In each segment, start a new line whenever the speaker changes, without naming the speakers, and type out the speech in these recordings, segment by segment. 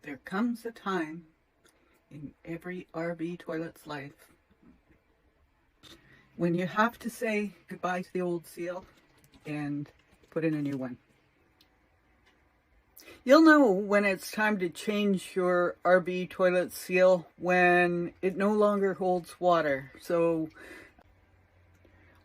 There comes a time in every RV toilet's life when you have to say goodbye to the old seal and put in a new one. You'll know when it's time to change your RV toilet seal when it no longer holds water. So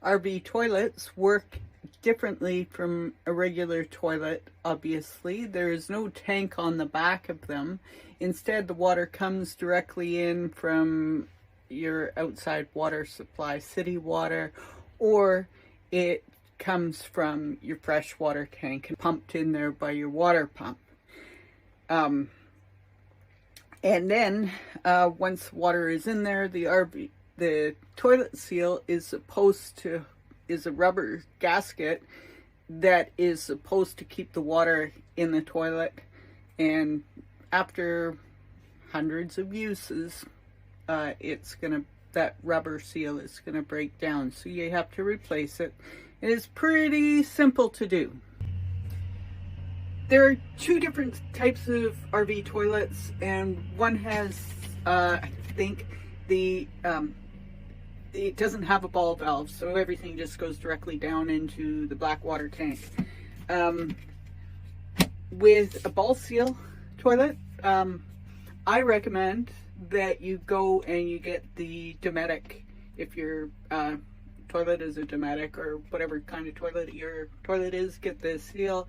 RV toilets work differently from a regular toilet, obviously. There is no tank on the back of them. Instead, the water comes directly in from your outside water supply, city water, or it comes from your freshwater tank and pumped in there by your water pump. And then once water is in there, the toilet seal is a rubber gasket that is supposed to keep the water in the toilet, and after hundreds of uses, that rubber seal is gonna break down, so you have to replace it. It is pretty simple to do. There are two different types of RV toilets, and one has, I think, it doesn't have a ball valve, so everything just goes directly down into the black water tank. With a ball seal toilet, I recommend that you go and you get the Dometic. If your toilet is a Dometic or whatever kind of toilet your toilet is, get the seal.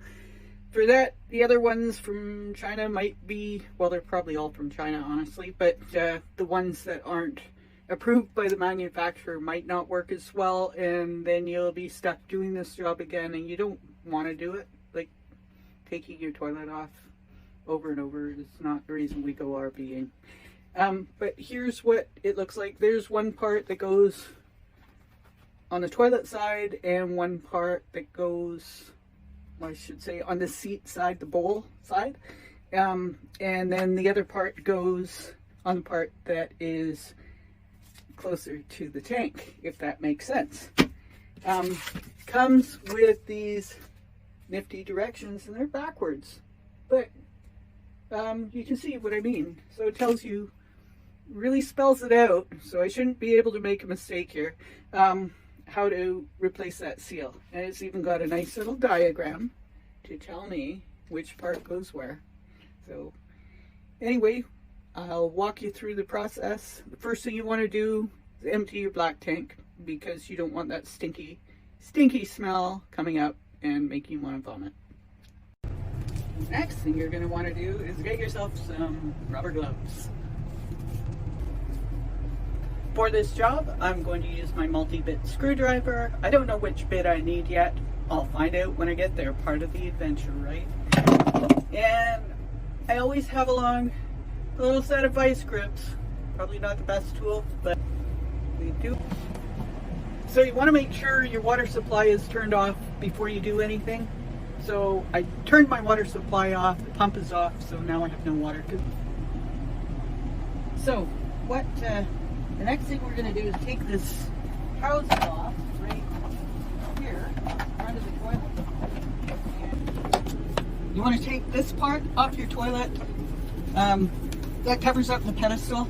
For that, the other ones from China might be, well, they're probably all from China, honestly, but the ones that aren't approved by the manufacturer might not work as well, and then you'll be stuck doing this job again, and you don't want to do it. Like, taking your toilet off over and over is not the reason we go RVing. But here's what it looks like. There's one part that goes on the toilet side, and one part that goes, I should say, on the seat side, the bowl side. And then the other part goes on the part that is closer to the tank, if that makes sense. Comes with these nifty directions, and they're backwards, but you can see what I mean. So it tells you, really spells it out, so I shouldn't be able to make a mistake here, how to replace that seal. And it's even got a nice little diagram to tell me which part goes where. So anyway, I'll walk you through the process. The first thing you want to do is empty your black tank, because you don't want that stinky smell coming up and making you want to vomit. Next thing you're going to want to do is get yourself some rubber gloves. For this job, I'm going to use my multi-bit screwdriver. I don't know which bit I need yet. I'll find out when I get there. Part of the adventure, right? And I always have along a little set of vice grips. Probably not the best tool, but we do. So you want to make sure your water supply is turned off before you do anything. So I turned my water supply off, the pump is off, so now I have no water. So what the next thing we're going to do is take this housing off right here in front of the toilet. And you want to take this part off your toilet. That covers up the pedestal.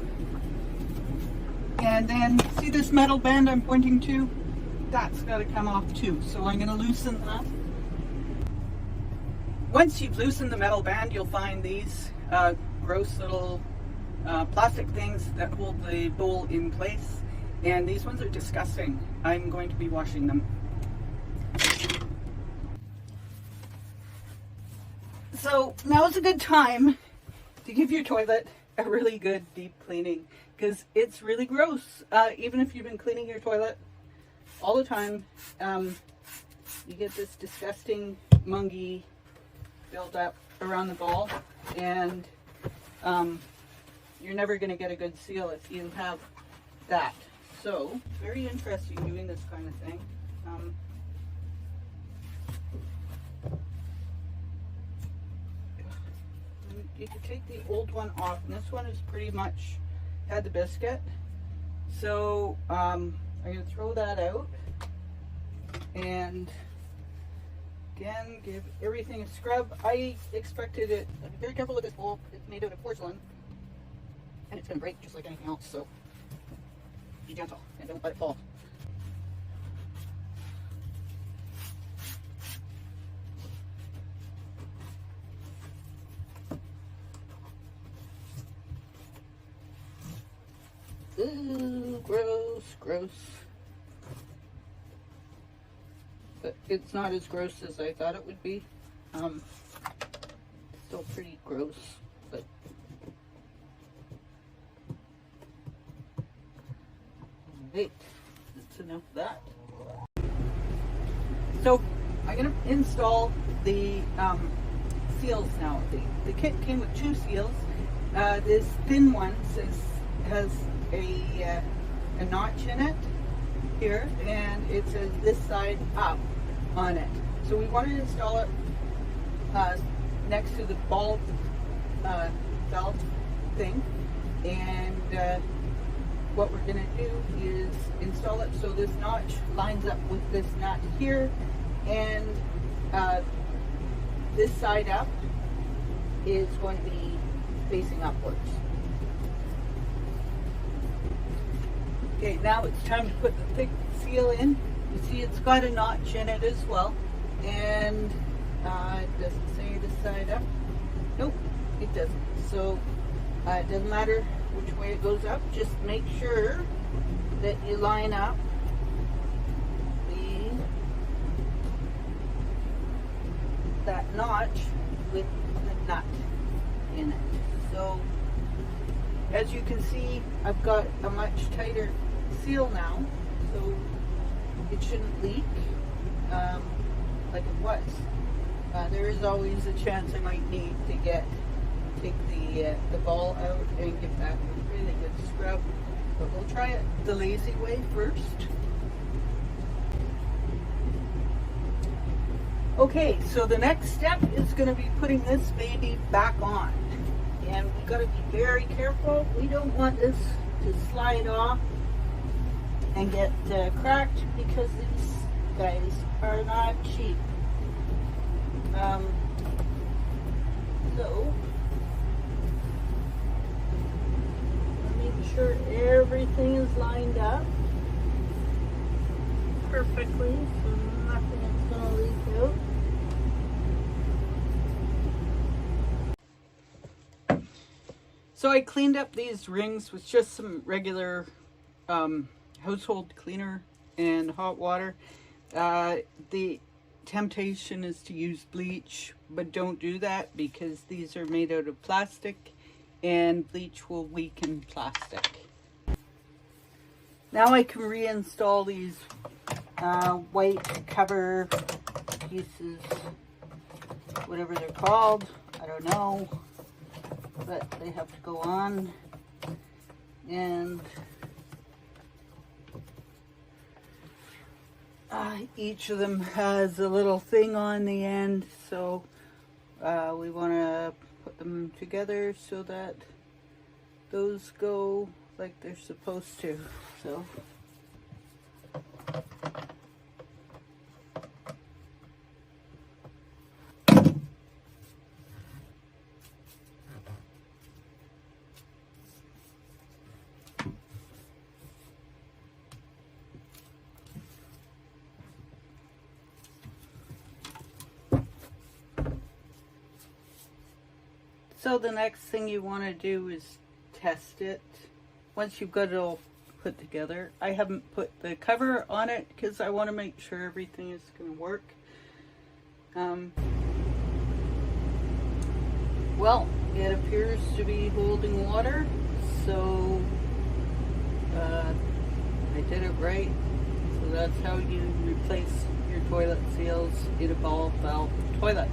And then see this metal band I'm pointing to? That's got to come off too. So I'm going to loosen that. Once you've loosened the metal band, you'll find these gross little plastic things that hold the bowl in place, and these ones are disgusting. I'm going to be washing them. So now is a good time to give your toilet a really good deep cleaning, because it's really gross. Even if you've been cleaning your toilet all the time, you get this disgusting mungy build up around the ball, and you're never going to get a good seal if you have that. So, very interesting doing this kind of thing. You can take the old one off, and this one is pretty much had the biscuit. So, I'm going to throw that out and Again, give everything a scrub. I expected it. Be very careful with this bowl. It's made out of porcelain, and it's going to break just like anything else. So be gentle and don't let it fall. Ooh, gross, gross. But it's not as gross as I thought it would be. Still pretty gross, but alright, that's enough of that. So I'm gonna install the seals now. The kit came with 2 seals. This thin one has a notch in it here, and it says this side up on it. So we want to install it next to the ball valve thing, and what we're going to do is install it so this notch lines up with this nut here, and this side up is going to be facing upwards. Okay, now it's time to put the thick seal in. You see it's got a notch in it as well. And it doesn't say this side up. Nope, it doesn't. So it doesn't matter which way it goes up. Just make sure that you line up that notch with the nut in it. So as you can see, I've got a much tighter seal now, so it shouldn't leak like it was. There is always a chance I might need to take the ball out and give that a really good scrub, but we'll try it the lazy way first. Okay, so the next step is going to be putting this baby back on. And we've got to be very careful. We don't want this to slide off and get cracked, because these guys are not cheap. So make sure everything is lined up perfectly, so nothing is going to leak out. So I cleaned up these rings with just some regular household cleaner and hot water. The temptation is to use bleach, but don't do that because these are made out of plastic and bleach will weaken plastic. Now I can reinstall these white cover pieces, whatever they're called, I don't know. But they have to go on, and each of them has a little thing on the end, so we want to put them together so that those go like they're supposed to. So the next thing you want to do is test it. Once you've got it all put together, I haven't put the cover on it because I want to make sure everything is going to work. Well, it appears to be holding water, so I did it right. So that's how you replace your toilet seals in a ball valve toilet.